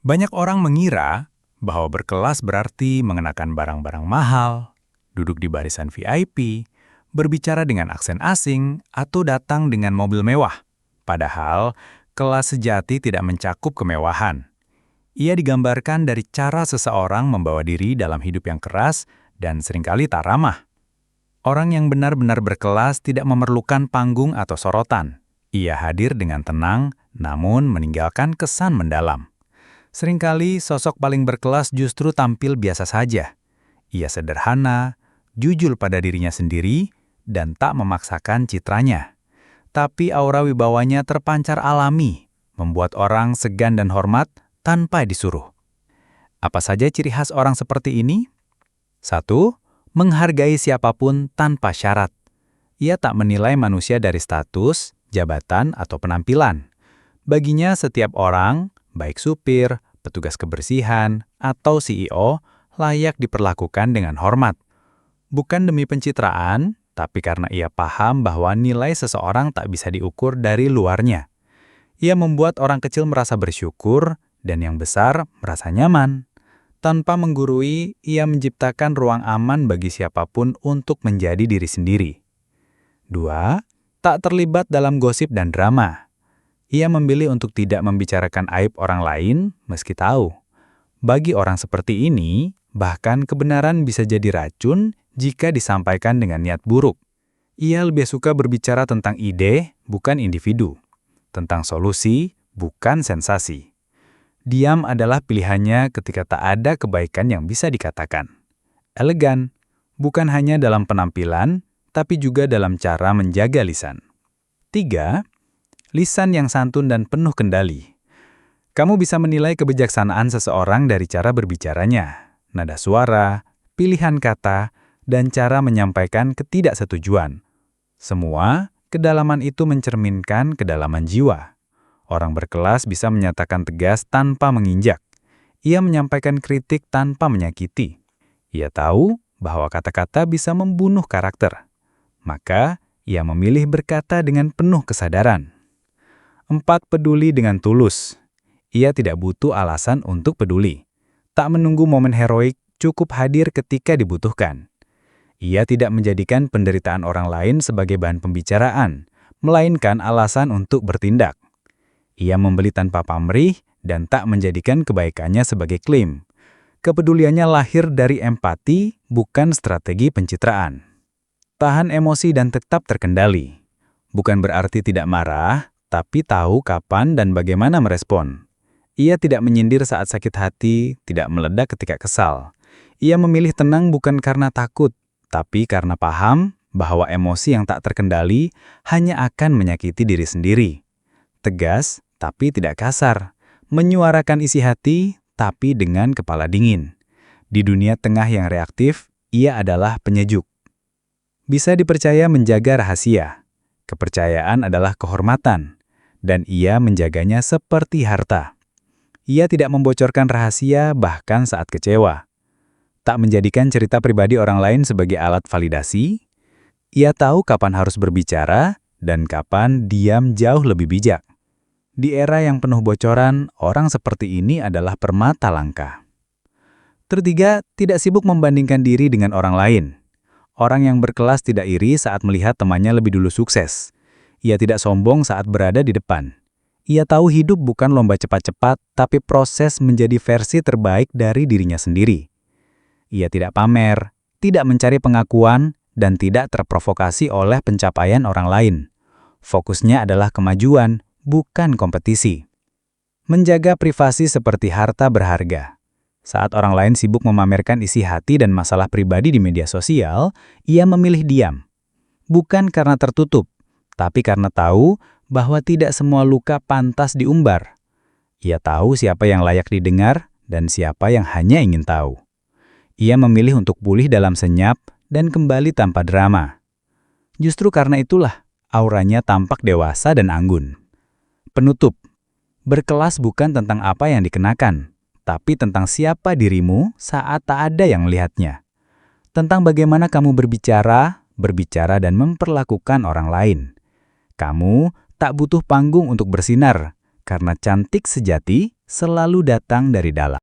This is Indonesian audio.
Banyak orang mengira bahwa berkelas berarti mengenakan barang-barang mahal, duduk di barisan VIP, berbicara dengan aksen asing, atau datang dengan mobil mewah. Padahal, kelas sejati tidak mencakup kemewahan. Ia digambarkan dari cara seseorang membawa diri dalam hidup yang keras dan seringkali tak ramah. Orang yang benar-benar berkelas tidak memerlukan panggung atau sorotan. Ia hadir dengan tenang, namun meninggalkan kesan mendalam. Seringkali sosok paling berkelas justru tampil biasa saja. Ia sederhana, jujur pada dirinya sendiri, dan tak memaksakan citranya. Tapi aura wibawanya terpancar alami, membuat orang segan dan hormat tanpa disuruh. Apa saja ciri khas orang seperti ini? 1. Menghargai siapapun tanpa syarat. Ia tak menilai manusia dari status, jabatan, atau penampilan. Baginya setiap orang, baik supir, petugas kebersihan, atau CEO, layak diperlakukan dengan hormat. Bukan demi pencitraan, tapi karena ia paham bahwa nilai seseorang tak bisa diukur dari luarnya. Ia membuat orang kecil merasa bersyukur, dan yang besar merasa nyaman. Tanpa menggurui, ia menciptakan ruang aman bagi siapapun untuk menjadi diri sendiri. 2. Tak terlibat dalam gosip dan drama. Ia memilih untuk tidak membicarakan aib orang lain meski tahu. Bagi orang seperti ini, bahkan kebenaran bisa jadi racun jika disampaikan dengan niat buruk. Ia lebih suka berbicara tentang ide, bukan individu. Tentang solusi, bukan sensasi. Diam adalah pilihannya ketika tak ada kebaikan yang bisa dikatakan. Elegan, bukan hanya dalam penampilan, tapi juga dalam cara menjaga lisan. 3. Lisan yang santun dan penuh kendali. Kamu bisa menilai kebijaksanaan seseorang dari cara berbicaranya, nada suara, pilihan kata, dan cara menyampaikan ketidaksetujuan. Semua, kedalaman itu mencerminkan kedalaman jiwa. Orang berkelas bisa menyatakan tegas tanpa menginjak. Ia menyampaikan kritik tanpa menyakiti. Ia tahu bahwa kata-kata bisa membunuh karakter. Maka, ia memilih berkata dengan penuh kesadaran. 4. Peduli dengan tulus. Ia tidak butuh alasan untuk peduli. Tak menunggu momen heroik, cukup hadir ketika dibutuhkan. Ia tidak menjadikan penderitaan orang lain sebagai bahan pembicaraan, melainkan alasan untuk bertindak. Ia membeli tanpa pamrih dan tak menjadikan kebaikannya sebagai klaim. Kepeduliannya lahir dari empati, bukan strategi pencitraan. Tahan emosi dan tetap terkendali. Bukan berarti tidak marah, tapi tahu kapan dan bagaimana merespon. Ia tidak menyindir saat sakit hati, tidak meledak ketika kesal. Ia memilih tenang bukan karena takut, tapi karena paham bahwa emosi yang tak terkendali hanya akan menyakiti diri sendiri. Tegas, tapi tidak kasar. Menyuarakan isi hati, tapi dengan kepala dingin. Di dunia tengah yang reaktif, ia adalah penyejuk. Bisa dipercaya menjaga rahasia. Kepercayaan adalah kehormatan, dan ia menjaganya seperti harta. Ia tidak membocorkan rahasia bahkan saat kecewa. Tak menjadikan cerita pribadi orang lain sebagai alat validasi. Ia tahu kapan harus berbicara dan kapan diam jauh lebih bijak. Di era yang penuh bocoran, orang seperti ini adalah permata langka. 3. Tidak sibuk membandingkan diri dengan orang lain. Orang yang berkelas tidak iri saat melihat temannya lebih dulu sukses. Ia tidak sombong saat berada di depan. Ia tahu hidup bukan lomba cepat-cepat, tapi proses menjadi versi terbaik dari dirinya sendiri. Ia tidak pamer, tidak mencari pengakuan, dan tidak terprovokasi oleh pencapaian orang lain. Fokusnya adalah kemajuan, bukan kompetisi. Menjaga privasi seperti harta berharga. Saat orang lain sibuk memamerkan isi hati dan masalah pribadi di media sosial, ia memilih diam. Bukan karena tertutup, tapi karena tahu bahwa tidak semua luka pantas diumbar. Ia tahu siapa yang layak didengar dan siapa yang hanya ingin tahu. Ia memilih untuk pulih dalam senyap dan kembali tanpa drama. Justru karena itulah, auranya tampak dewasa dan anggun. Penutup, berkelas bukan tentang apa yang dikenakan, tapi tentang siapa dirimu saat tak ada yang melihatnya. Tentang bagaimana kamu berbicara dan memperlakukan orang lain. Kamu tak butuh panggung untuk bersinar, Karena cantik sejati selalu datang dari dalam.